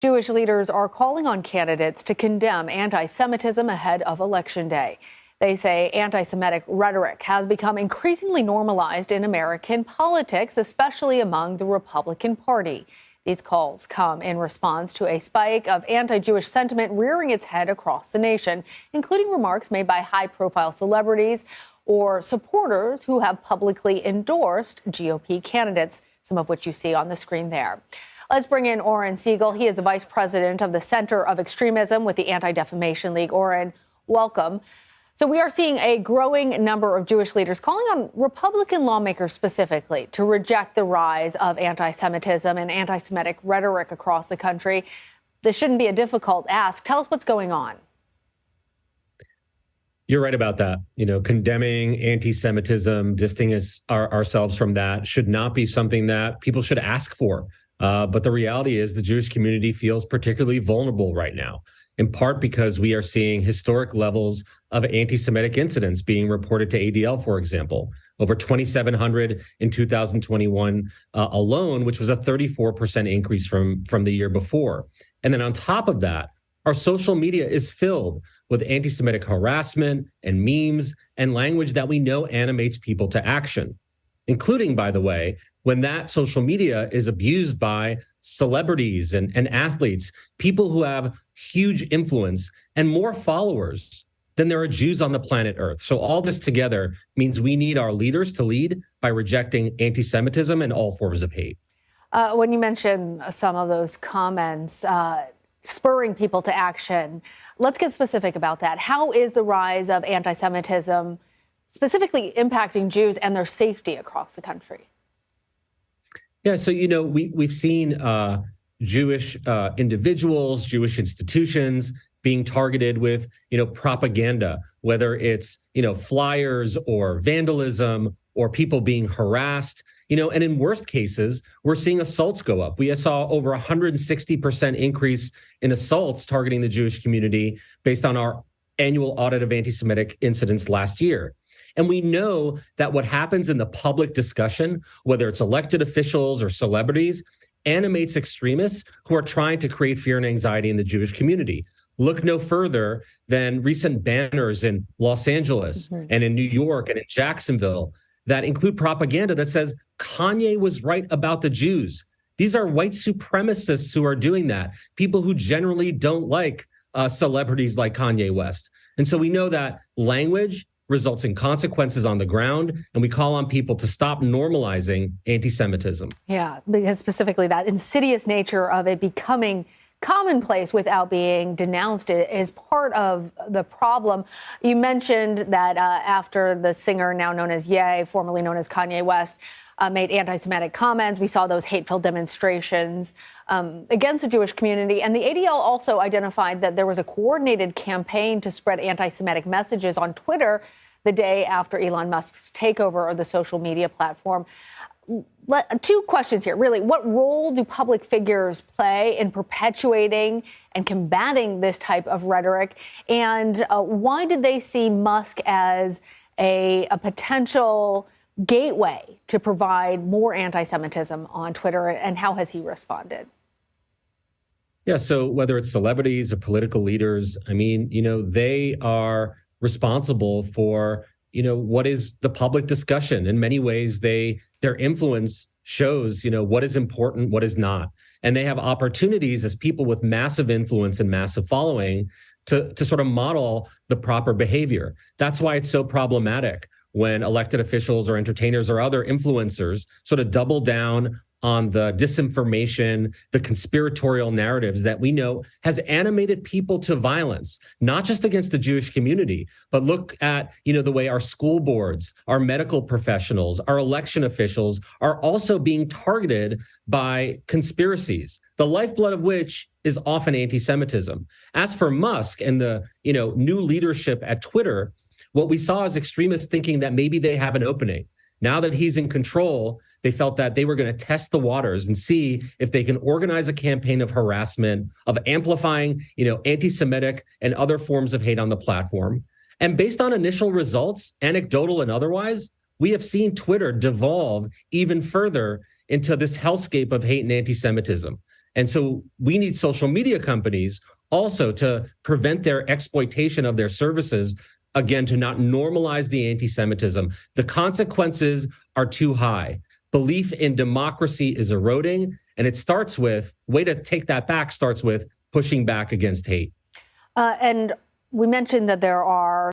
Jewish leaders are calling on candidates to condemn anti-Semitism ahead of Election Day. They say anti-Semitic rhetoric has become increasingly normalized in American politics, especially among the Republican Party. These calls come in response to a spike of anti-Jewish sentiment rearing its head across the nation, including remarks made by high-profile celebrities or supporters who have publicly endorsed GOP candidates, some of which you see on the screen there. Let's bring in Oren Siegel. He is the vice president of the Center of Extremism with the Anti-Defamation League. Oren, welcome. So we are seeing a growing number of Jewish leaders calling on Republican lawmakers specifically to reject the rise of anti-Semitism and anti-Semitic rhetoric across the country. This shouldn't be a difficult ask. Tell us what's going on. You're right about that. Condemning anti-Semitism, distancing ourselves from that should not be something that people should ask for. But the reality is the Jewish community feels particularly vulnerable right now, in part because we are seeing historic levels of anti-Semitic incidents being reported to ADL, for example, over 2,700 in 2021 alone, which was a 34% increase from the year before. And then on top of that, our social media is filled with anti-Semitic harassment and memes and language that we know animates people to action, including, by the way, when that social media is abused by celebrities and athletes, people who have huge influence and more followers than there are Jews on the planet Earth. So all this together means we need our leaders to lead by rejecting anti-Semitism and all forms of hate. When you mention some of those comments, spurring people to action, let's get specific about that. How is the rise of anti-Semitism specifically impacting Jews and their safety across the country? Yeah, so, we've seen Jewish individuals, Jewish institutions being targeted with, propaganda, whether it's, flyers or vandalism or people being harassed, and in worst cases, we're seeing assaults go up. We saw over 160% increase in assaults targeting the Jewish community based on our annual audit of anti-Semitic incidents last year. And we know that what happens in the public discussion, whether it's elected officials or celebrities, animates extremists who are trying to create fear and anxiety in the Jewish community. Look no further than recent banners in Los Angeles and in New York and in Jacksonville that include propaganda that says Kanye was right about the Jews. These are white supremacists who are doing that, people who generally don't like celebrities like Kanye West. And so we know that language results in consequences on the ground, and we call on people to stop normalizing anti-Semitism. Yeah, because specifically that insidious nature of it becoming commonplace without being denounced is part of the problem. You mentioned that after the singer, now known as Ye, formerly known as Kanye West, made anti-Semitic comments, we saw those hateful demonstrations against the Jewish community. And the ADL also identified that there was a coordinated campaign to spread anti-Semitic messages on Twitter the day after Elon Musk's takeover of the social media platform. Two questions here, really. What role do public figures play in perpetuating and combating this type of rhetoric? And why did they see Musk as a potential gateway to provide more anti-Semitism on Twitter, and how has he responded? Yeah, so whether it's celebrities or political leaders, they are responsible for, what is the public discussion. In many ways, their influence shows, what is important, what is not. And they have opportunities as people with massive influence and massive following to sort of model the proper behavior. That's why it's so problematic when elected officials or entertainers or other influencers sort of double down on the disinformation, the conspiratorial narratives that we know has animated people to violence, not just against the Jewish community, but look at, the way our school boards, our medical professionals, our election officials are also being targeted by conspiracies, the lifeblood of which is often anti-Semitism. As for Musk and the, new leadership at Twitter, what we saw is extremists thinking that maybe they have an opening. Now that he's in control, they felt that they were going to test the waters and see if they can organize a campaign of harassment, of amplifying, anti-Semitic and other forms of hate on the platform. And based on initial results, anecdotal and otherwise, we have seen Twitter devolve even further into this hellscape of hate and anti-Semitism. And so we need social media companies also to prevent their exploitation of their services, again, to not normalize the anti-Semitism. The consequences are too high. Belief in democracy is eroding, and it starts with, way to take that back starts with pushing back against hate. And we mentioned that there are